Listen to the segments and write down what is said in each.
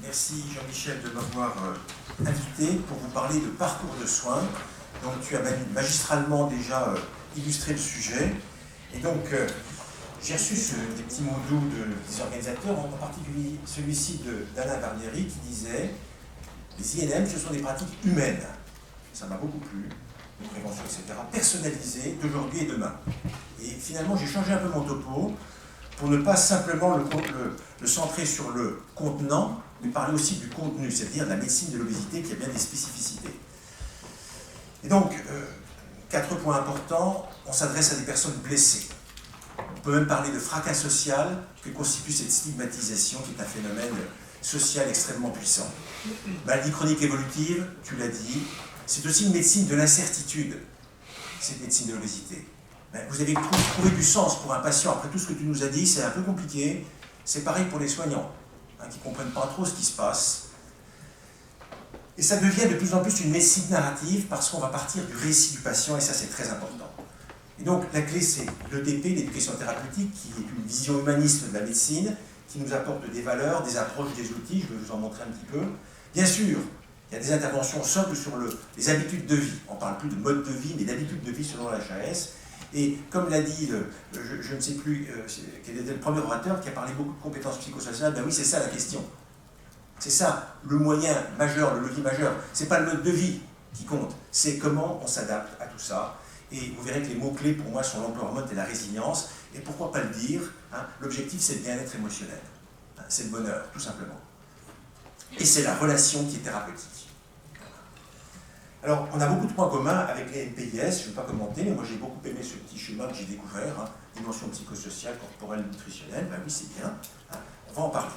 Merci Jean-Michel de m'avoir invité pour vous parler de parcours de soins. Donc tu as magistralement déjà illustré le sujet. Et donc j'ai reçu des petits mots doux des organisateurs, en particulier celui-ci d'Alain Barnieri qui disait « Les INM, ce sont des pratiques humaines ». Ça m'a beaucoup plu, de prévention, etc. Personnalisées d'aujourd'hui et demain. Et finalement, j'ai changé un peu mon topo pour ne pas simplement le centrer sur le contenant, mais parler aussi du contenu, c'est-à-dire de la médecine de l'obésité qui a bien des spécificités. Et donc, 4 points importants, on s'adresse à des personnes blessées. On peut même parler de fracas social que constitue cette stigmatisation qui est un phénomène social extrêmement puissant. Maladie chronique évolutive, tu l'as dit, c'est aussi une médecine de l'incertitude, cette médecine de l'obésité. Vous avez trouvé du sens pour un patient, après tout ce que tu nous as dit, c'est un peu compliqué. C'est pareil pour les soignants, qui ne comprennent pas trop ce qui se passe. Et ça devient de plus en plus une médecine narrative parce qu'on va partir du récit du patient, et ça c'est très important. Et donc la clé c'est l'ETP, l'éducation thérapeutique, qui est une vision humaniste de la médecine, qui nous apporte des valeurs, des approches, des outils, je vais vous en montrer un petit peu. Bien sûr, il y a des interventions socles sur les habitudes de vie. On ne parle plus de mode de vie, mais d'habitudes de vie selon la HAS. Et comme l'a dit, je ne sais plus quel était le premier orateur qui a parlé beaucoup de compétences psychosociales, ben oui, c'est ça la question. C'est ça le moyen majeur, le levier majeur. Ce n'est pas le mode de vie qui compte, c'est comment on s'adapte à tout ça. Et vous verrez que les mots-clés pour moi sont l'empowerment et la résilience. Et pourquoi pas le dire, l'objectif c'est le bien-être émotionnel. C'est le bonheur, tout simplement. Et c'est la relation qui est thérapeutique. Alors, on a beaucoup de points communs avec les NPIS, je ne vais pas commenter, mais moi j'ai beaucoup aimé ce petit chemin que j'ai découvert, dimension psychosociale, corporelle, nutritionnelle, ben oui c'est bien, on va en parler.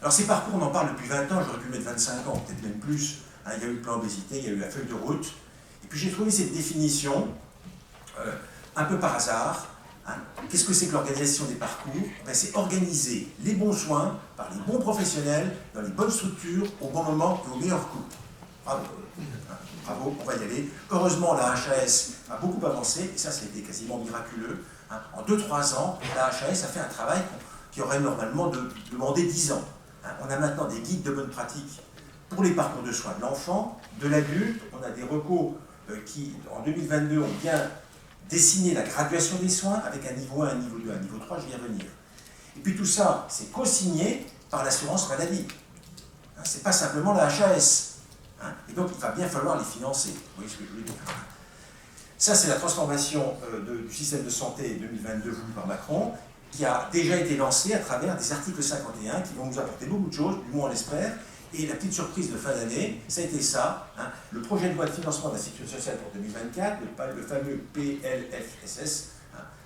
Alors ces parcours, on en parle depuis 20 ans, j'aurais pu mettre 25 ans, peut-être même plus, il y a eu le plan obésité, il y a eu la feuille de route, et puis j'ai trouvé cette définition, un peu par hasard. Qu'est-ce que c'est que l'organisation des parcours? C'est organiser les bons soins par les bons professionnels, dans les bonnes structures, au bon moment et au meilleur coût. Bravo. Bravo, on va y aller. Heureusement, la HAS a beaucoup avancé, et ça a été quasiment miraculeux. En 2-3 ans, la HAS a fait un travail qui aurait normalement demandé 10 ans. On a maintenant des guides de bonne pratique pour les parcours de soins de l'enfant, de l'adulte. On a des recos qui, en 2022, ont bien dessiné la graduation des soins avec un niveau 1, un niveau 2, un niveau 3, je vais y revenir. Et puis tout ça, c'est co-signé par l'assurance maladie. Ce n'est pas simplement la HAS. Et donc, il va bien falloir les financer. Vous voyez ce que je veux dire? Ça, c'est la transformation du système de santé 2022 voulu par Macron, qui a déjà été lancée à travers des articles 51 qui vont nous apporter beaucoup de choses, du moins on l'espère. Et la petite surprise de fin d'année, ça a été ça, le projet de loi de financement de la sécurité sociale pour 2024, le fameux PLFSS,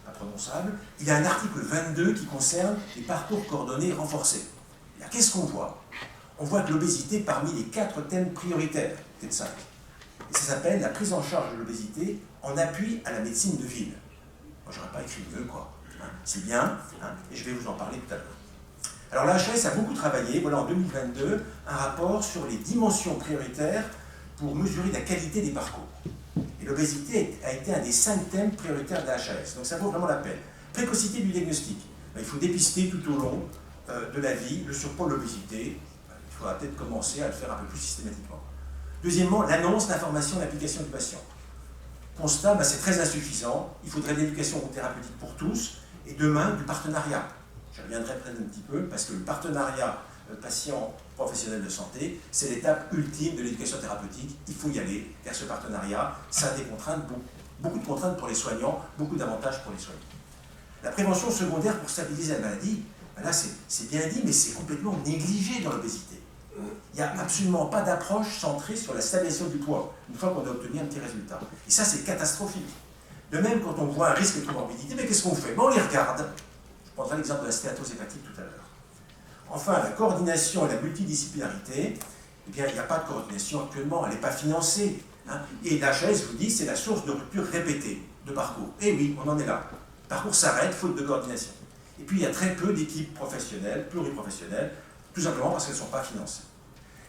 imprononçable. Il y a un article 22 qui concerne les parcours coordonnés et renforcés. Qu'est-ce qu'on voit? On voit que l'obésité est parmi les 4 thèmes prioritaires, peut-être 5. Et ça s'appelle la prise en charge de l'obésité en appui à la médecine de ville. Moi, j'aurais pas écrit mieux, quoi. C'est bien, et je vais vous en parler tout à l'heure. Alors, la HAS a beaucoup travaillé, voilà en 2022, un rapport sur les dimensions prioritaires pour mesurer la qualité des parcours. Et l'obésité a été un des 5 thèmes prioritaires de la HAS, donc ça vaut vraiment la peine. Précocité du diagnostic. Il faut dépister tout au long de la vie le surpoids, l'obésité. Il faudra peut-être commencer à le faire un peu plus systématiquement. Deuxièmement, l'annonce, l'information, l'application du patient. Constat, c'est très insuffisant. Il faudrait de l'éducation thérapeutique pour tous et demain du partenariat. Je reviendrai peut-être un petit peu parce que le partenariat patient-professionnel de santé, c'est l'étape ultime de l'éducation thérapeutique. Il faut y aller vers ce partenariat. Ça a des contraintes, beaucoup de contraintes pour les soignants, beaucoup d'avantages pour les soignants. La prévention secondaire pour stabiliser la maladie, là c'est bien dit, mais c'est complètement négligé dans l'obésité. Il n'y a absolument pas d'approche centrée sur la stabilisation du poids, une fois qu'on a obtenu un petit résultat. Et ça, c'est catastrophique. De même, quand on voit un risque de comorbidité, mais qu'est-ce qu'on fait? On les regarde. Je prendrai l'exemple de la stéatose hépatique tout à l'heure. Enfin, la coordination et la multidisciplinarité, eh bien, il n'y a pas de coordination actuellement, elle n'est pas financée. Et l'HAS vous dit, c'est la source de rupture répétée de parcours. Et oui, on en est là. Le parcours s'arrête, faute de coordination. Et puis, il y a très peu d'équipes professionnelles, pluriprofessionnelles, tout simplement parce qu'elles ne sont pas financées.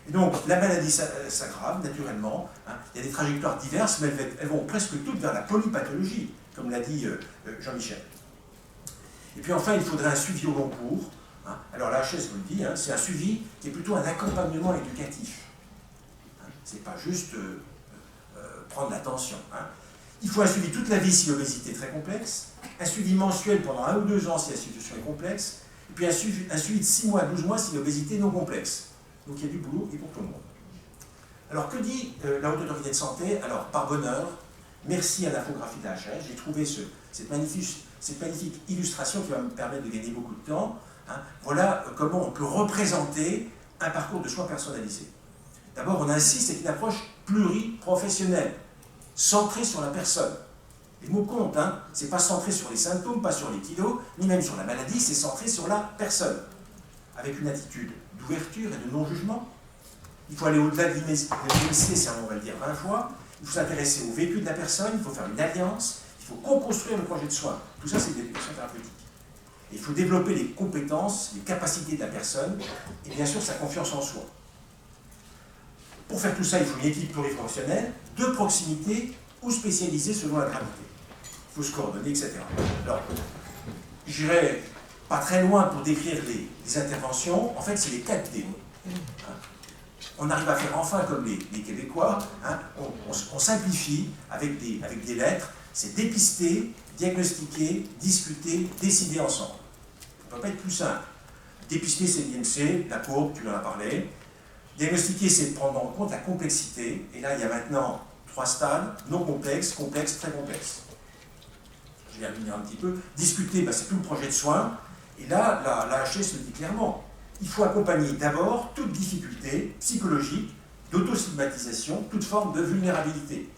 Et donc, la maladie s'aggrave naturellement. Il y a des trajectoires diverses, mais elles vont presque toutes vers la polypathologie, comme l'a dit Jean-Michel. Et puis enfin, il faudrait un suivi au long cours Hein. Alors la HES vous le dit, hein, c'est un suivi qui est plutôt un accompagnement éducatif. Hein. C'est pas juste prendre l'attention. Hein. Il faut un suivi toute la vie si l'obésité est très complexe, un suivi mensuel pendant 1 ou 2 ans si la situation est complexe, et puis un suivi de 6 mois à 12 mois si l'obésité est non complexe. Donc il y a du boulot et pour tout le monde. Alors que dit la Haute Autorité de Santé? Alors par bonheur, merci à l'infographie de la HES, j'ai trouvé cette magnifique illustration qui va me permettre de gagner beaucoup de temps. Hein. Voilà comment on peut représenter un parcours de soins personnalisé. D'abord, on insiste, c'est une approche pluriprofessionnelle, centrée sur la personne. Les mots comptent, hein. C'est pas centré sur les symptômes, pas sur les kilos, ni même sur la maladie, c'est centré sur la personne. Avec une attitude d'ouverture et de non-jugement. Il faut aller au-delà de l'IMC, ça on va le dire 20 fois. Il faut s'intéresser au vécu de la personne, il faut faire une alliance, il faut co-construire le projet de soins. Tout ça, c'est de l'éducation thérapeutique. Et il faut développer les compétences, les capacités de la personne, et bien sûr sa confiance en soi. Pour faire tout ça, il faut une équipe pluriprofessionnelle, de proximité ou spécialisée selon la gravité. Il faut se coordonner, etc. Alors, j'irai pas très loin pour décrire les interventions. En fait, c'est les 4 D. Hein. On arrive à faire enfin comme les Québécois. Hein. On simplifie avec des lettres. C'est dépister, diagnostiquer, discuter, décider ensemble. Ça ne peut pas être plus simple. Dépister, c'est l'IMC, la courbe, tu en as parlé. Diagnostiquer, c'est prendre en compte la complexité. Et là, il y a maintenant 3 stades, non complexes, complexes, très complexes. Je vais y revenir un petit peu. Discuter, c'est tout le projet de soins. Et là, la HES le dit clairement. Il faut accompagner d'abord toute difficulté psychologique, d'autostigmatisation, toute forme de vulnérabilité.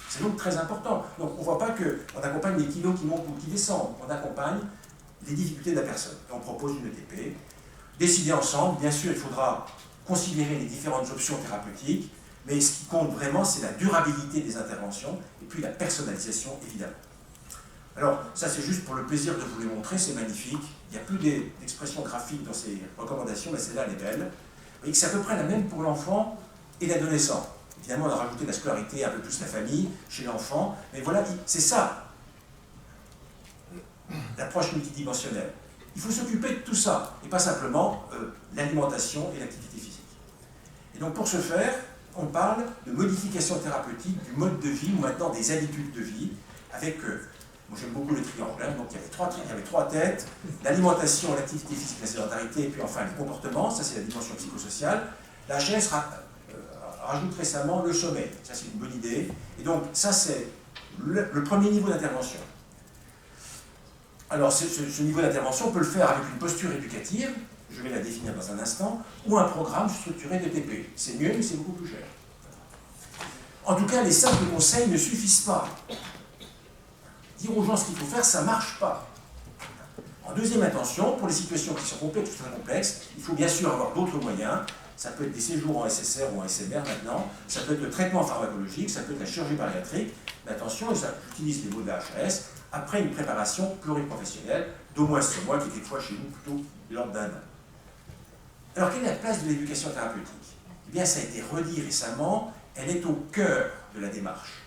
C'est donc très important. Donc on ne voit pas qu'on accompagne les kilos qui montent ou qui descendent. On accompagne les difficultés de la personne. Et on propose une ETP. Décider ensemble, bien sûr, il faudra considérer les différentes options thérapeutiques, mais ce qui compte vraiment, c'est la durabilité des interventions et puis la personnalisation, évidemment. Alors, ça c'est juste pour le plaisir de vous les montrer, c'est magnifique. Il n'y a plus d'expressions graphiques dans ces recommandations, mais celle-là, elle est belle. Vous voyez que c'est à peu près la même pour l'enfant et l'adolescent. Évidemment, on a rajouté la scolarité, un peu plus la famille, chez l'enfant, mais voilà, c'est ça, l'approche multidimensionnelle. Il faut s'occuper de tout ça, et pas simplement l'alimentation et l'activité physique. Et donc pour ce faire, on parle de modification thérapeutique du mode de vie, ou maintenant des habitudes de vie, avec, moi j'aime beaucoup le triangle, hein, donc il y avait 3 têtes, l'alimentation, l'activité physique, la sédentarité, et puis enfin les comportements, ça c'est la dimension psychosociale. La HES rajoute récemment le sommeil, ça c'est une bonne idée, et donc ça c'est le premier niveau d'intervention. Alors ce niveau d'intervention, on peut le faire avec une posture éducative, je vais la définir dans un instant, ou un programme structuré d'ETP. C'est mieux, mais c'est beaucoup plus cher. En tout cas, les simples conseils ne suffisent pas. Dire aux gens ce qu'il faut faire, ça ne marche pas. En deuxième intention, pour les situations qui sont complexes ou très complexes, il faut bien sûr avoir d'autres moyens. Ça peut être des séjours en SSR ou en SMR maintenant, ça peut être le traitement pharmacologique, ça peut être la chirurgie bariatrique. Mais attention, et ça, j'utilise les mots de la HAS, après une préparation pluriprofessionnelle d'au moins 6 mois, qui est quelquefois chez nous plutôt de l'ordre d'un an. Alors, quelle est la place de l'éducation thérapeutique? Eh bien, ça a été redit récemment, elle est au cœur de la démarche.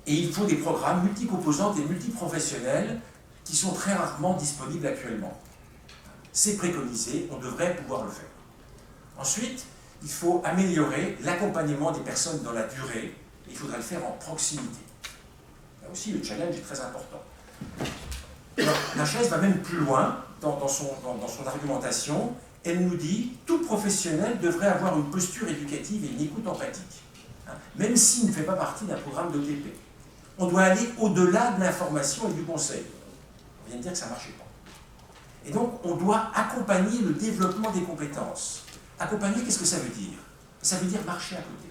Et il faut des programmes multicomposantes et multiprofessionnels qui sont très rarement disponibles actuellement. C'est préconisé, on devrait pouvoir le faire. Ensuite, il faut améliorer l'accompagnement des personnes dans la durée, il faudrait le faire en proximité. Là aussi, le challenge est très important. Alors, la HAS va même plus loin dans son argumentation. Elle nous dit « tout professionnel devrait avoir une posture éducative et une écoute empathique, même s'il ne fait pas partie d'un programme d'ETP. On doit aller au-delà de l'information et du conseil. » On vient de dire que ça ne marchait pas. Et donc, on doit accompagner le développement des compétences. Accompagner, qu'est-ce que ça veut dire? Ça veut dire marcher à côté.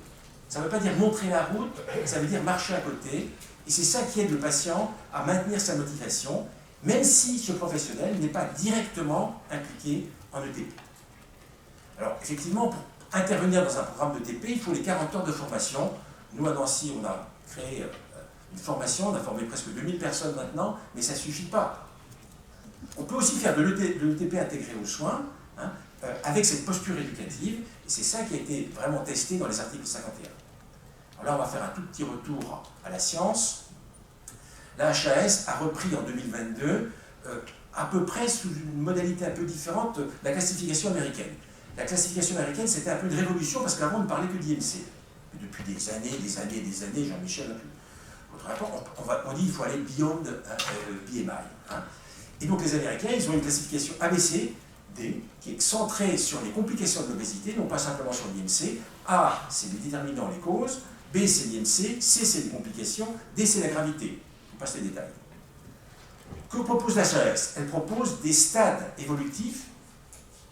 Ça ne veut pas dire montrer la route, ça veut dire marcher à côté. Et c'est ça qui aide le patient à maintenir sa motivation, même si ce professionnel n'est pas directement impliqué en ETP. Alors, effectivement, pour intervenir dans un programme d'ETP, il faut les 40 heures de formation. Nous, à Nancy, on a créé une formation, on a formé presque 2000 personnes maintenant, mais ça ne suffit pas. On peut aussi faire de l'ETP intégré aux soins, avec cette posture éducative, et c'est ça qui a été vraiment testé dans les articles 51. Alors là, on va faire un tout petit retour à la science. La HAS a repris en 2022, à peu près sous une modalité un peu différente de la classification américaine. La classification américaine, c'était un peu une révolution parce qu'avant, on ne parlait que d'IMC. Mais depuis des années, Jean-Michel n'a plus votre rapport, on dit qu'il faut aller beyond BMI. Hein. Et donc les Américains, ils ont une classification ABCD qui est centrée sur les complications de l'obésité, non pas simplement sur l'IMC. A, c'est les déterminants, les causes. B, c'est l'IMC. C, c'est les complications. D, c'est la gravité. On passe les détails. Que propose la HAS? Elle propose des stades évolutifs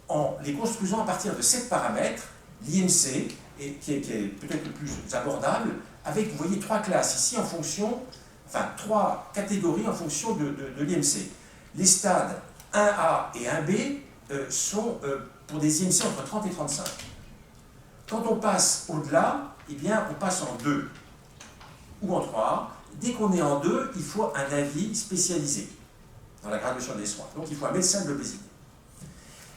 en les construisant à partir de 7 paramètres, l'IMC, qui est peut-être le plus abordable, avec, vous voyez, 3 classes ici en fonction, enfin 3 catégories en fonction de l'IMC. Les stades 1A et 1B sont pour des IMC entre 30 et 35. Quand on passe au-delà, eh bien, on passe en 2 ou en 3. Dès qu'on est en 2, il faut un avis spécialisé dans la graduation des soins. Donc, il faut un médecin de l'obésité.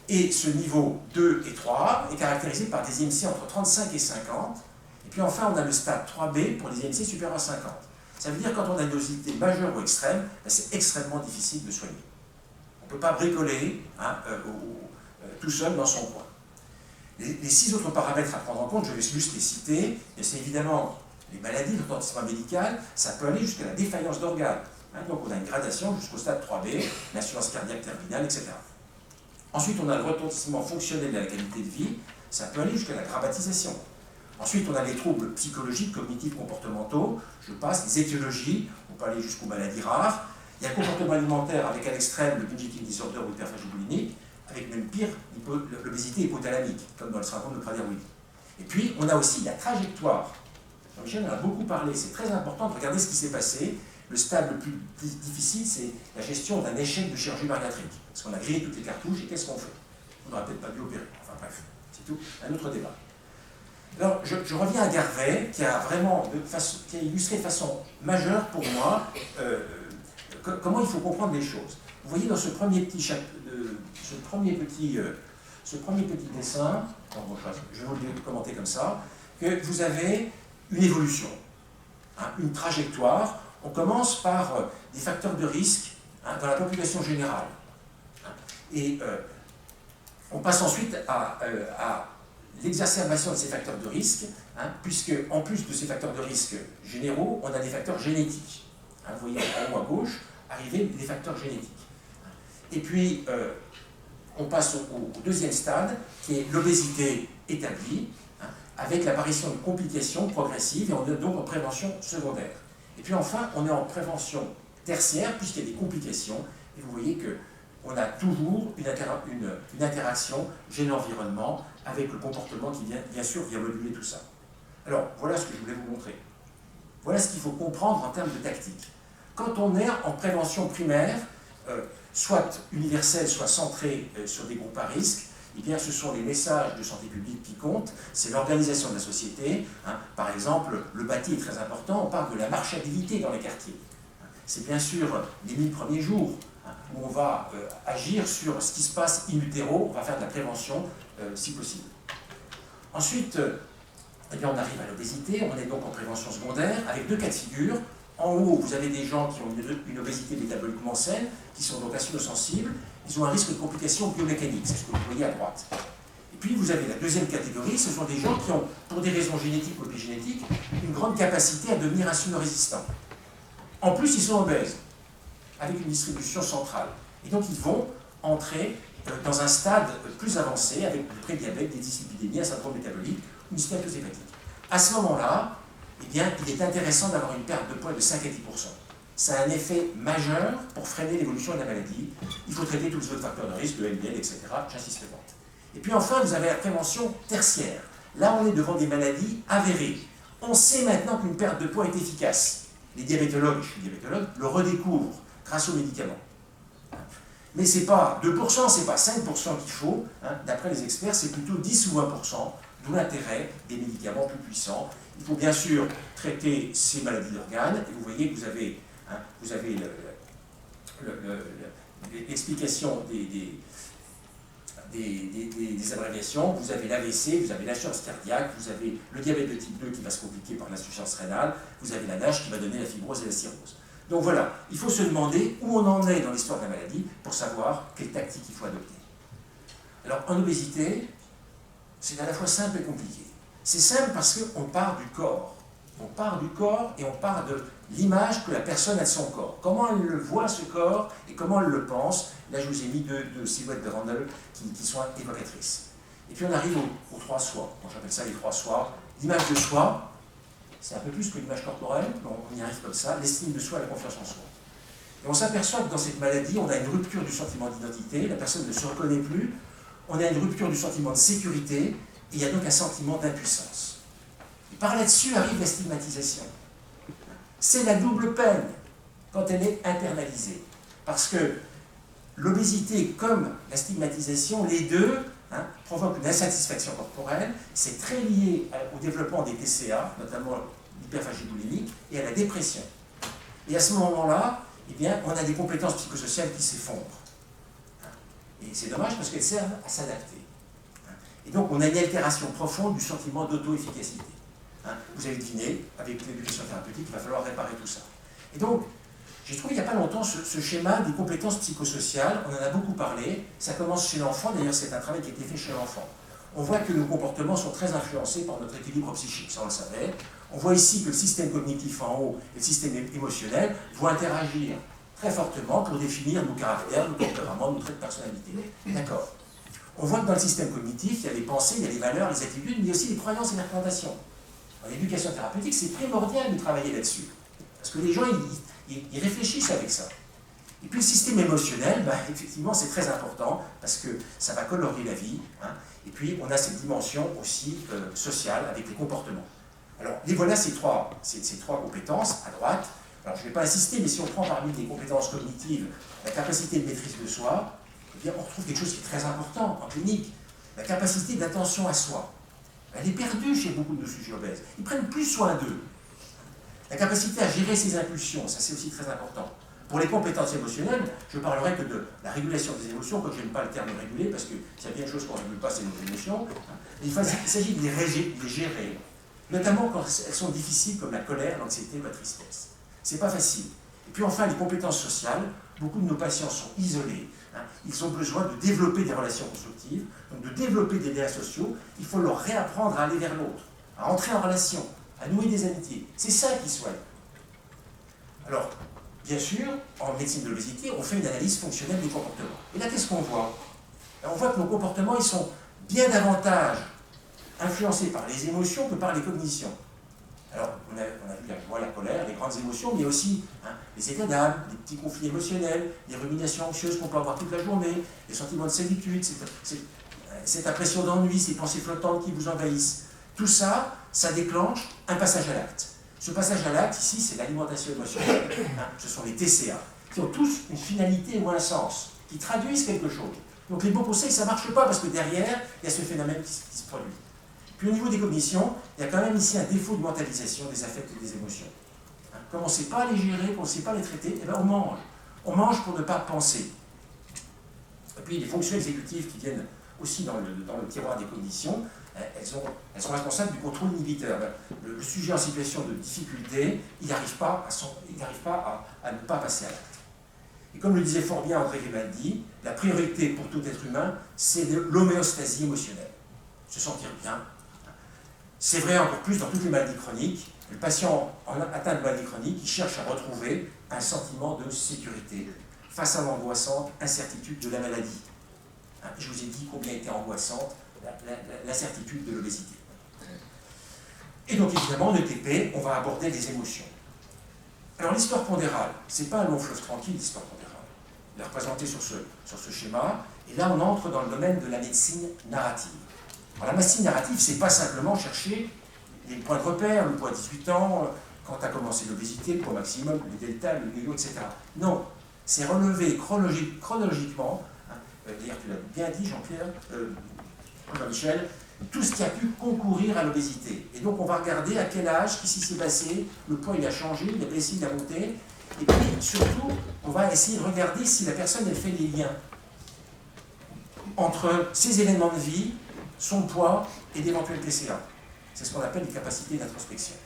Et ce niveau 2 et 3 est caractérisé par des IMC entre 35 et 50. Et puis enfin, on a le stade 3B pour les IMC supérieurs à 50. Ça veut dire que quand on a une obésité majeure ou extrême, c'est extrêmement difficile de soigner. On ne peut pas bricoler tout seul dans son coin. Les 6 autres paramètres à prendre en compte, je vais juste les citer, et c'est évidemment les maladies, le retentissement médical, ça peut aller jusqu'à la défaillance d'organes. Donc on a une gradation jusqu'au stade 3B, l'insuffisance cardiaque terminale, etc. Ensuite, on a le retentissement fonctionnel de la qualité de vie, ça peut aller jusqu'à la gravatisation. Ensuite, on a les troubles psychologiques, cognitifs, comportementaux, je passe, les étiologies, on peut aller jusqu'aux maladies rares. Il y a le comportement alimentaire avec à l'extrême le binge eating disorder ou l'hyperphagie boulimique, avec même pire, l'obésité hypothalamique, comme dans le syndrome de Prader-Willi. Et puis, on a aussi la trajectoire. Jean-Michel en a beaucoup parlé, c'est très important de regarder ce qui s'est passé. Le stade le plus difficile, c'est la gestion d'un échec de chirurgie bariatrique. Parce qu'on a grillé toutes les cartouches, et qu'est-ce qu'on fait? On n'aurait peut-être pas dû opérer. Enfin bref, c'est tout, un autre débat. Alors, je reviens à Garvey, qui a vraiment qui a illustré de façon majeure pour moi comment il faut comprendre les choses. Vous voyez dans ce premier petit dessin, je vais vous le commenter comme ça, que vous avez une évolution, une trajectoire. On commence par des facteurs de risque dans la population générale. Et on passe ensuite à l'exacerbation de ces facteurs de risque, puisque en plus de ces facteurs de risque généraux, on a des facteurs génétiques. Vous voyez en haut à gauche arriver des facteurs génétiques. Et puis, on passe au deuxième stade, qui est l'obésité établie, avec l'apparition de complications progressives, et on est donc en prévention secondaire. Et puis enfin, on est en prévention tertiaire, puisqu'il y a des complications, et vous voyez qu'on a toujours une interaction gène-environnement avec le comportement qui vient, bien sûr, vient moduler tout ça. Alors, voilà ce que je voulais vous montrer. Voilà ce qu'il faut comprendre en termes de tactique. Quand on est en prévention primaire, soit universelle, soit centrée sur des groupes à risque, eh bien, ce sont les messages de santé publique qui comptent, c'est l'organisation de la société. Par exemple, le bâti est très important, on parle de la marchabilité dans les quartiers. C'est bien sûr les 1000 premiers jours où on va agir sur ce qui se passe in utero, on va faire de la prévention si possible. Ensuite, eh bien, on arrive à l'obésité, on est donc en prévention secondaire avec 2 cas de figure. En haut, vous avez des gens qui ont une obésité métaboliquement saine, qui sont donc insulosensibles, ils ont un risque de complications biomécaniques, c'est ce que vous voyez à droite. Et puis vous avez la deuxième catégorie, ce sont des gens qui ont, pour des raisons génétiques ou épigénétiques, une grande capacité à devenir insulino-résistants. En plus, ils sont obèses, avec une distribution centrale. Et donc ils vont entrer dans un stade plus avancé, avec du prédiabète, des dyslipidémies, un syndrome métabolique, une stéatose hépatique. À ce moment-là, eh bien, il est intéressant d'avoir une perte de poids de 5 à 10%. Ça a un effet majeur pour freiner l'évolution de la maladie. Il faut traiter tous les autres facteurs de risque, le LDL, etc. J'insiste pas. Et puis enfin, vous avez la prévention tertiaire. Là, on est devant des maladies avérées. On sait maintenant qu'une perte de poids est efficace. Les diabétologues, je suis diabétologue, le redécouvrent grâce aux médicaments. Mais ce n'est pas 2%, ce n'est pas 5% qu'il faut. D'après les experts, c'est plutôt 10 ou 20%, d'où l'intérêt des médicaments plus puissants. Il faut bien sûr traiter ces maladies d'organes, et vous voyez que vous avez l'explication des abréviations, vous avez l'AVC, vous avez l'insuffisance cardiaque, vous avez le diabète de type 2 qui va se compliquer par l'insuffisance rénale, vous avez la NASH qui va donner la fibrose et la cirrhose. Donc voilà, il faut se demander où on en est dans l'histoire de la maladie pour savoir quelle tactique il faut adopter. Alors en obésité, c'est à la fois simple et compliqué. C'est simple parce qu'on part du corps. On part du corps et on part de l'image que la personne a de son corps. Comment elle le voit, ce corps, et comment elle le pense. Là, je vous ai mis deux silhouettes de Randall qui sont évocatrices. Et puis on arrive aux trois soi. Moi, j'appelle ça les trois soi. L'image de soi, c'est un peu plus que l'image corporelle, mais on y arrive comme ça. L'estime de soi, la confiance en soi. Et on s'aperçoit que dans cette maladie, on a une rupture du sentiment d'identité, la personne ne se reconnaît plus, on a une rupture du sentiment de sécurité, et il y a donc un sentiment d'impuissance. Et par là-dessus arrive la stigmatisation. C'est la double peine quand elle est internalisée. Parce que l'obésité comme la stigmatisation, les deux provoquent une insatisfaction corporelle, c'est très lié au développement des TCA, notamment l'hyperphagie boulimique, et à la dépression. Et à ce moment-là, eh bien, on a des compétences psychosociales qui s'effondrent. Et c'est dommage parce qu'elles servent à s'adapter. Et donc on a une altération profonde du sentiment d'auto-efficacité. Vous avez deviné, avec l'éducation thérapeutique, il va falloir réparer tout ça. Et donc, j'ai trouvé il n'y a pas longtemps ce schéma des compétences psychosociales, on en a beaucoup parlé, ça commence chez l'enfant, d'ailleurs c'est un travail qui a été fait chez l'enfant. On voit que nos comportements sont très influencés par notre équilibre psychique, ça on le savait. On voit ici que le système cognitif en haut et le système émotionnel vont interagir très fortement pour définir nos caractères, nos tempéraments, nos traits de personnalité. D'accord. On voit que dans le système cognitif, il y a les pensées, il y a les valeurs, les attitudes, mais aussi les croyances et les recommandations. En éducation thérapeutique, c'est primordial de travailler là-dessus. Parce que les gens, ils réfléchissent avec ça. Et puis le système émotionnel, effectivement, c'est très important, parce que ça va colorer la vie. Et puis, on a cette dimension aussi sociale avec les comportements. Alors, les voilà ces trois compétences à droite. Alors, je ne vais pas insister, mais si on prend parmi les compétences cognitives la capacité de maîtrise de soi, eh bien, on retrouve quelque chose qui est très important en clinique, la capacité d'attention à soi. Elle est perdue chez beaucoup de nos sujets obèses. Ils prennent plus soin d'eux. La capacité à gérer ses impulsions, ça c'est aussi très important. Pour les compétences émotionnelles, je ne parlerai que de la régulation des émotions, quoique je n'aime pas le terme réguler, parce qu'il y a bien une chose qu'on ne régule pas, c'est nos émotions. Il s'agit de les gérer, notamment quand elles sont difficiles, comme la colère, l'anxiété ou la tristesse. C'est pas facile. Et puis enfin, les compétences sociales, beaucoup de nos patients sont isolés. Ils ont besoin de développer des relations constructives, donc de développer des liens sociaux. Il faut leur réapprendre à aller vers l'autre, à entrer en relation, à nouer des amitiés. C'est ça qu'ils souhaitent. Alors, bien sûr, en médecine de l'obésité, on fait une analyse fonctionnelle des comportements. Et là, qu'est-ce qu'on voit? On voit que nos comportements, ils sont bien davantage influencés par les émotions que par les cognitions. Alors, on a vu la joie, la colère, les grandes émotions, mais aussi les états d'âme, les petits conflits émotionnels, les ruminations anxieuses qu'on peut avoir toute la journée, les sentiments de solitude, cette impression d'ennui, ces pensées flottantes qui vous envahissent. Tout ça, ça déclenche un passage à l'acte. Ce passage à l'acte, ici, c'est l'alimentation émotionnelle. Ce sont les TCA, qui ont tous une finalité ou un sens, qui traduisent quelque chose. Donc les bons conseils, ça ne marche pas, parce que derrière, il y a ce phénomène qui se produit. Puis au niveau des cognitions, il y a quand même ici un défaut de mentalisation des affects et des émotions. Comme on ne sait pas les gérer, qu'on ne sait pas les traiter, eh bien on mange. On mange pour ne pas penser. Et puis les fonctions exécutives qui viennent aussi dans le tiroir des cognitions, elles sont responsables du contrôle inhibiteur. Le sujet en situation de difficulté, il n'arrive pas à ne pas passer à l'acte. Et comme le disait fort bien André Grimaldi, la priorité pour tout être humain, c'est l'homéostasie émotionnelle. Se sentir bien. C'est vrai encore plus dans toutes les maladies chroniques. Le patient atteint de maladie chronique, il cherche à retrouver un sentiment de sécurité face à l'angoissante incertitude de la maladie. Je vous ai dit combien était angoissante l'incertitude de l'obésité. Et donc évidemment, en ETP, on va aborder les émotions. Alors l'histoire pondérale, ce n'est pas un long fleuve tranquille, l'histoire pondérale. Elle est représentée sur ce schéma, et là on entre dans le domaine de la médecine narrative. Alors, la médecine narrative, c'est pas simplement chercher les points de repère, le poids à 18 ans, quand tu as commencé l'obésité, le poids maximum, le delta, le yo-yo, etc. Non, c'est relever chronologiquement, d'ailleurs tu l'as bien dit Jean-Pierre, Jean-Michel, tout ce qui a pu concourir à l'obésité. Et donc on va regarder à quel âge, qu'est-ce qui s'est passé, le poids il a changé, il a baissé, il a monté, et puis surtout, on va essayer de regarder si la personne elle fait les liens entre ces événements de vie, son poids et d'éventuels TCA. C'est ce qu'on appelle les capacités d'introspection.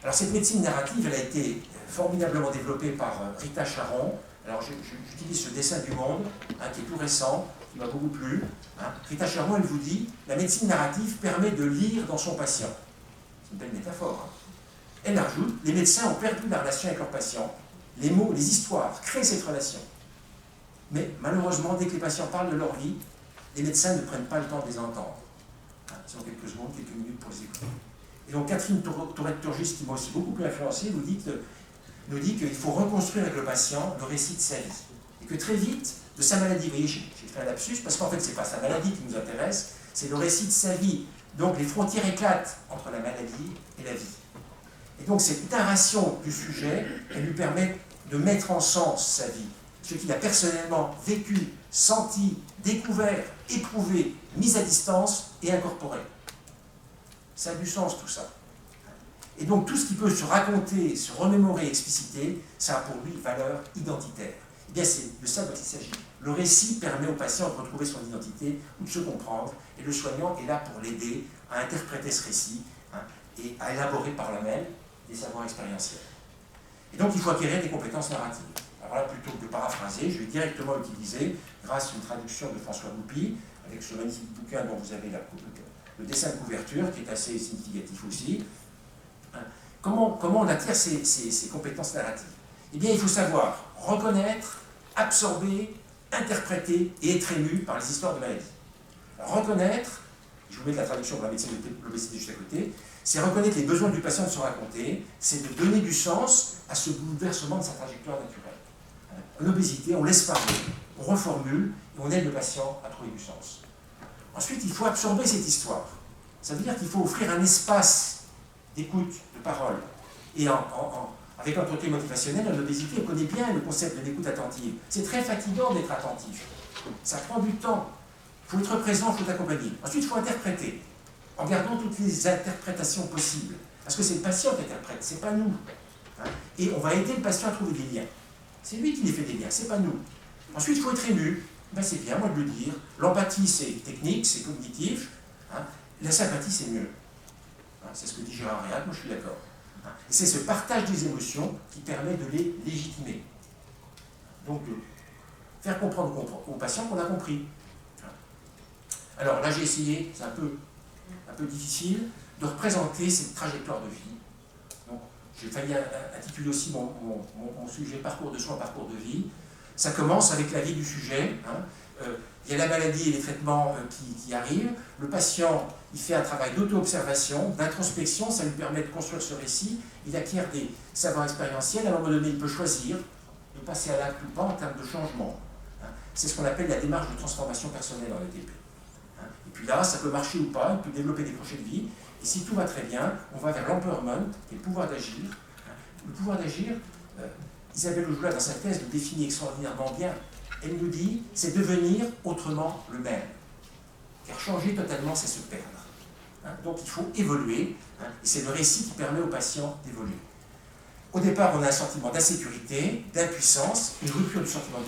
Alors cette médecine narrative, elle a été formidablement développée par Rita Charon. Alors j'utilise ce dessin du Monde, hein, qui est tout récent, qui m'a beaucoup plu. Hein. Rita Charon, elle vous dit, la médecine narrative permet de lire dans son patient. C'est une belle métaphore. Hein. Elle ajoute, les médecins ont perdu la relation avec leurs patients. Les mots, les histoires créent cette relation. Mais malheureusement, dès que les patients parlent de leur vie, les médecins ne prennent pas le temps de les entendre. Hein, ils ont quelques secondes, quelques minutes pour les écouter. Et donc Catherine Tourette-Turgis, qui m'a aussi beaucoup influencé, nous dit qu'il faut reconstruire avec le patient le récit de sa vie. Et que très vite, de sa maladie, vous voyez, j'ai fait un lapsus, parce qu'en fait, ce n'est pas sa maladie qui nous intéresse, c'est le récit de sa vie. Donc les frontières éclatent entre la maladie et la vie. Et donc cette narration du sujet, elle lui permet de mettre en sens sa vie, ce qu'il a personnellement vécu, senti, découvert, éprouvé, mis à distance et incorporé. Ça a du sens tout ça. Et donc tout ce qui peut se raconter, se remémorer, expliciter, ça a pour lui une valeur identitaire. Eh bien c'est de ça dont il s'agit. Le récit permet au patient de retrouver son identité ou de se comprendre, et le soignant est là pour l'aider à interpréter ce récit, hein, et à élaborer par la même des savoirs expérientiels. Et donc il faut acquérir des compétences narratives. Alors là, plutôt que de paraphraser, je vais directement utiliser, grâce à une traduction de François Goupy, avec ce magnifique bouquin dont vous avez le dessin de couverture, qui est assez significatif aussi. Comment on acquiert ces compétences narratives? Eh bien, il faut savoir reconnaître, absorber, interpréter et être ému par les histoires de maladie. Alors, reconnaître, je vous mets de la traduction pour la médecine de l'obésité juste à côté, c'est reconnaître les besoins du patient de se raconter, c'est de donner du sens à ce bouleversement de sa trajectoire naturelle. En obésité, on laisse parler, on reformule et on aide le patient à trouver du sens. Ensuite, il faut absorber cette histoire. Ça veut dire qu'il faut offrir un espace d'écoute, de parole. Et avec un côté motivationnel, en obésité, on connaît bien le concept de l'écoute attentive. C'est très fatigant d'être attentif. Ça prend du temps. Il faut être présent, il faut accompagner. Ensuite, il faut interpréter, en gardant toutes les interprétations possibles. Parce que c'est le patient qui interprète, c'est pas nous. Hein. Et on va aider le patient à trouver des liens. C'est lui qui les fait des liens, c'est pas nous. Ensuite, il faut être ému. Ben, c'est bien, moi, de le dire. L'empathie, c'est technique, c'est cognitif. Hein. La sympathie, c'est mieux. Hein, c'est ce que dit Gérard Réal, moi je suis d'accord. Hein. Et c'est ce partage des émotions qui permet de les légitimer. Donc, de faire comprendre aux patients qu'on a compris. Hein. Alors là, j'ai essayé, c'est un peu difficile, de représenter cette trajectoire de vie. Donc, j'ai failli intituler aussi mon sujet parcours de soins, parcours de vie. Ça commence avec la vie du sujet. Hein. Il y a la maladie et les traitements qui arrivent. Le patient, il fait un travail d'auto-observation, d'introspection, ça lui permet de construire ce récit. Il acquiert des savoirs expérientiels. À un moment donné, il peut choisir de passer à l'acte ou pas en termes de changement. Hein. C'est ce qu'on appelle la démarche de transformation personnelle dans le TP. Hein. Et puis là, ça peut marcher ou pas, il peut développer des projets de vie. Et si tout va très bien, on va vers l'empowerment, qui est le pouvoir d'agir. Hein. Le pouvoir d'agir, Isabelle Aujoula, dans sa thèse, le définit extraordinairement bien. Elle nous dit, c'est devenir autrement le même. Car changer totalement, c'est se perdre. Hein, donc il faut évoluer, hein, et c'est le récit qui permet aux patients d'évoluer. Au départ, on a un sentiment d'insécurité, d'impuissance, une rupture du sentiment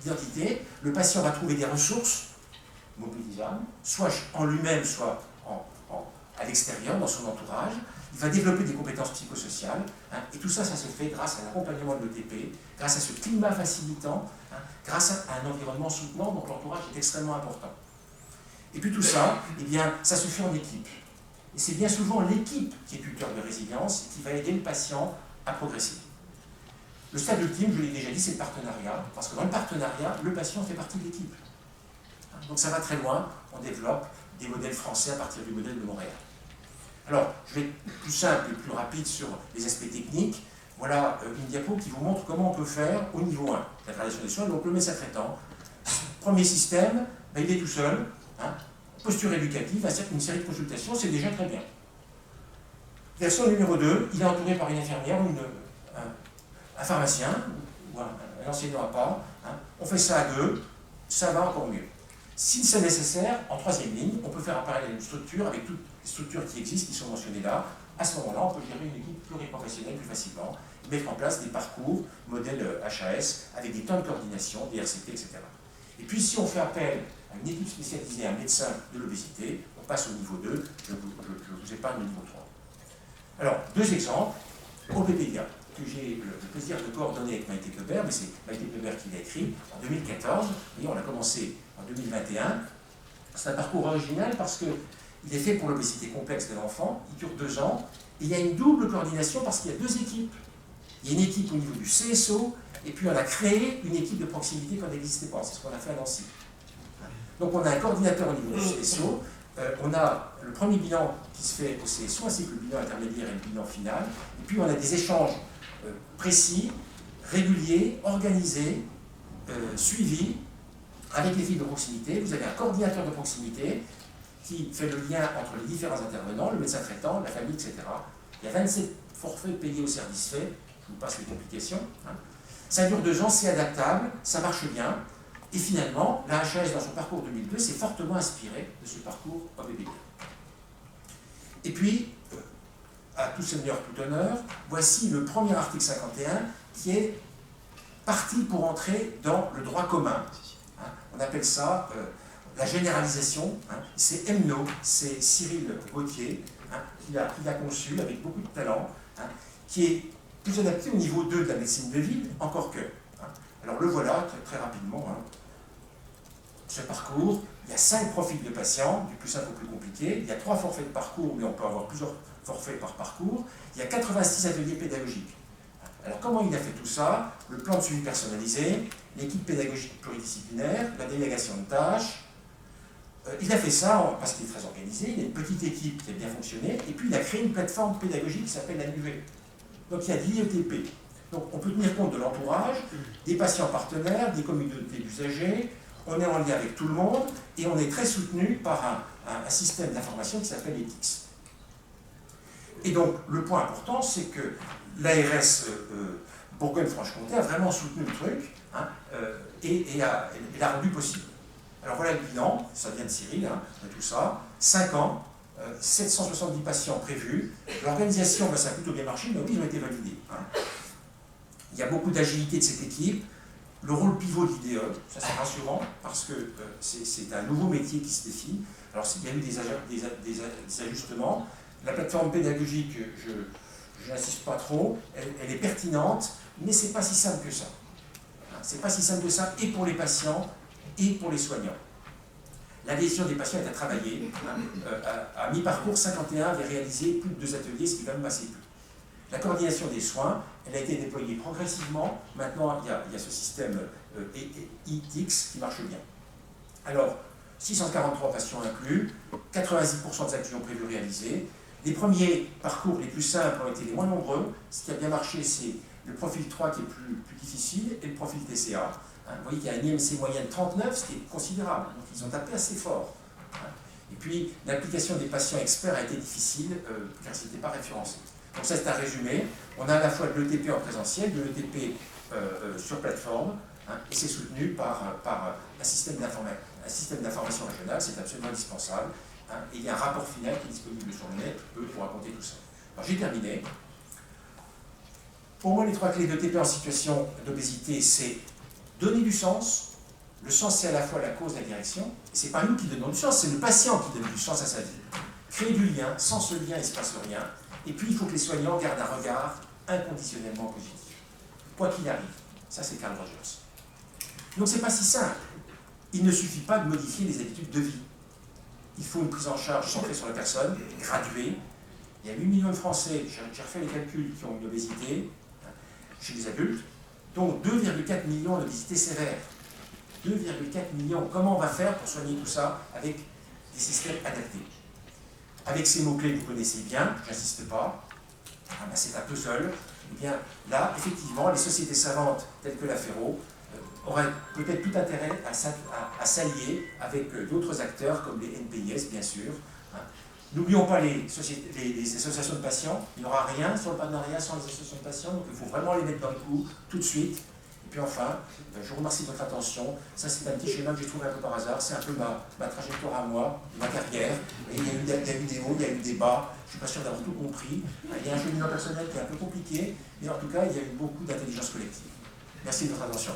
d'identité. Le patient va trouver des ressources mobilisables, soit en lui-même, soit à l'extérieur, dans son entourage. Il va développer des compétences psychosociales, hein, et tout ça, ça se fait grâce à l'accompagnement de l'ETP, grâce à ce climat facilitant, hein, grâce à un environnement soutenant, dont l'entourage est extrêmement important. Et puis tout ça, eh bien, ça se fait en équipe. Et c'est bien souvent l'équipe qui est tuteur de résilience et qui va aider le patient à progresser. Le stade ultime, je l'ai déjà dit, c'est le partenariat, parce que dans le partenariat, le patient fait partie de l'équipe. Donc ça va très loin, on développe des modèles français à partir du modèle de Montréal. Alors, je vais être plus simple et plus rapide sur les aspects techniques. Voilà une diapo qui vous montre comment on peut faire au niveau 1, la gradation des soins. Donc le médecin traitant, premier système, ben, il est tout seul, hein, posture éducative, une série de consultations, c'est déjà très bien. Version numéro 2, il est entouré par une infirmière ou un pharmacien, ou un enseignant à part. Hein. On fait ça à deux, ça va encore mieux. Si c'est nécessaire, en troisième ligne, on peut faire apparaître une structure avec toutes les structures qui existent, qui sont mentionnées là. À ce moment-là, on peut gérer une équipe pluriprofessionnelle plus facilement, mettre en place des parcours, modèle HAS, avec des temps de coordination, des RCT, etc. Et puis, si on fait appel à une équipe spécialisée, à un médecin de l'obésité, on passe au niveau 2, je vous épargne le niveau 3. Alors, deux exemples. OBPEDIA, que j'ai le plaisir de coordonner avec Maïté Kleber, mais c'est Maïté Kleber qui l'a écrit en 2014. Et on a commencé en 2021. C'est un parcours original parce qu'il est fait pour l'obésité complexe de l'enfant. Il dure 2 ans. Et il y a une double coordination parce qu'il y a 2 équipes. Il y a une équipe au niveau du CSO, et puis on a créé une équipe de proximité quand elle n'existait pas. C'est ce qu'on a fait à Nancy. Donc on a un coordinateur au niveau du CSO. On a le premier bilan qui se fait au CSO, ainsi que le bilan intermédiaire et le bilan final. Et puis on a des échanges précis, réguliers, organisés, suivis, avec l'équipe de proximité. Vous avez un coordinateur de proximité qui fait le lien entre les différents intervenants, le médecin traitant, la famille, etc. Il y a 27 forfaits payés au service fait. Je vous passe les complications. Ça dure 2 ans, c'est adaptable, ça marche bien. Et finalement, la HAS, dans son parcours 2002, s'est fortement inspiré de ce parcours OBPEDIA. Et puis, à tout seigneur, tout honneur, voici le premier article 51 qui est parti pour entrer dans le droit commun. On appelle ça la généralisation. C'est EMNO, c'est Cyril Gauthier, qui l'a conçu avec beaucoup de talent, qui est plus adapté au niveau 2 de la médecine de ville, encore que. Alors le voilà, très rapidement. Ce parcours, il y a 5 profils de patients, du plus simple au plus compliqué. Il y a 3 forfaits de parcours, mais on peut avoir plusieurs forfaits par parcours. Il y a 86 ateliers pédagogiques. Alors comment il a fait tout ça? Le plan de suivi personnalisé, l'équipe pédagogique pluridisciplinaire, la délégation de tâches. Il a fait ça parce qu'il est très organisé, il a une petite équipe qui a bien fonctionné, et puis il a créé une plateforme pédagogique qui s'appelle la NUV. Donc il y a de l'IETP. Donc on peut tenir compte de l'entourage, des patients partenaires, des communautés d'usagers. On est en lien avec tout le monde et on est très soutenu par un système d'information qui s'appelle ETIX. Et donc le point important, c'est que l'ARS Bourgogne-Franche-Comté a vraiment soutenu le truc et l'a rendu possible. Alors voilà le bilan, ça vient de Cyril, de tout ça. 5 ans, 770 patients prévus. L'organisation, ça a plutôt bien marché, mais oui, ils ont été validés. Il y a beaucoup d'agilité de cette équipe. Le rôle pivot de l'IDE, ça c'est rassurant, parce que c'est un nouveau métier qui se défile. Alors il y a eu des ajustements. La plateforme pédagogique, je n'insiste pas trop, elle est pertinente, mais c'est pas si simple que ça. C'est pas si simple que ça, et pour les patients, et pour les soignants. L'adhésion des patients est à travailler. À mi-parcours, 51 avait réalisé plus de 2 ateliers, ce qui va même assez peu. La coordination des soins, elle a été déployée progressivement. Maintenant, il y a ce système ETIX qui marche bien. Alors, 643 patients inclus, 90% des actions prévues réalisées. Les premiers parcours les plus simples ont été les moins nombreux. Ce qui a bien marché, c'est le profil 3 qui est plus difficile et le profil TCA. Vous voyez qu'il y a un IMC moyen de 39, ce qui est considérable. Donc, ils ont tapé assez fort. Et puis, l'application des patients experts a été difficile car ce n'était pas référencé. Donc ça, c'est un résumé. On a à la fois de l'ETP en présentiel, de l'ETP sur plateforme, et c'est soutenu par un système d'information régional, c'est absolument indispensable. Et il y a un rapport final qui est disponible sur le net pour raconter tout ça. Alors j'ai terminé. Pour moi, les 3 clés d'ETP en situation d'obésité, c'est donner du sens. Le sens, c'est à la fois la cause, la direction. Et ce n'est pas nous qui donnons du sens, c'est le patient qui donne du sens à sa vie. Créer du lien, sans ce lien, il ne se passe rien. Et puis, il faut que les soignants gardent un regard inconditionnellement positif. Quoi qu'il arrive. Ça, c'est Carl Rogers. Donc, ce n'est pas si simple. Il ne suffit pas de modifier les habitudes de vie. Il faut une prise en charge centrée sur la personne, graduée. Il y a 8 millions de Français, j'ai refait les calculs, qui ont une obésité chez les adultes, dont 2,4 millions d'obésité sévère. 2,4 millions. Comment on va faire pour soigner tout ça avec des systèmes adaptés? Avec ces mots-clés que vous connaissez bien, j'insiste pas, c'est un puzzle. Eh bien, là, effectivement, les sociétés savantes telles que la Ferro auraient peut-être tout intérêt à s'allier avec d'autres acteurs comme les NPIS, bien sûr. N'oublions pas les associations de patients. Il n'y aura rien sur le partenariat sans les associations de patients, donc il faut vraiment les mettre dans le coup tout de suite. Et puis enfin, je vous remercie de votre attention. Ça, c'est un petit schéma que j'ai trouvé un peu par hasard. C'est un peu ma trajectoire à moi, ma carrière. Et il y a eu des vidéos, il y a eu des débats. Je ne suis pas sûr d'avoir tout compris. Il y a un cheminement personnel qui est un peu compliqué, mais en tout cas, il y a eu beaucoup d'intelligence collective. Merci de votre attention.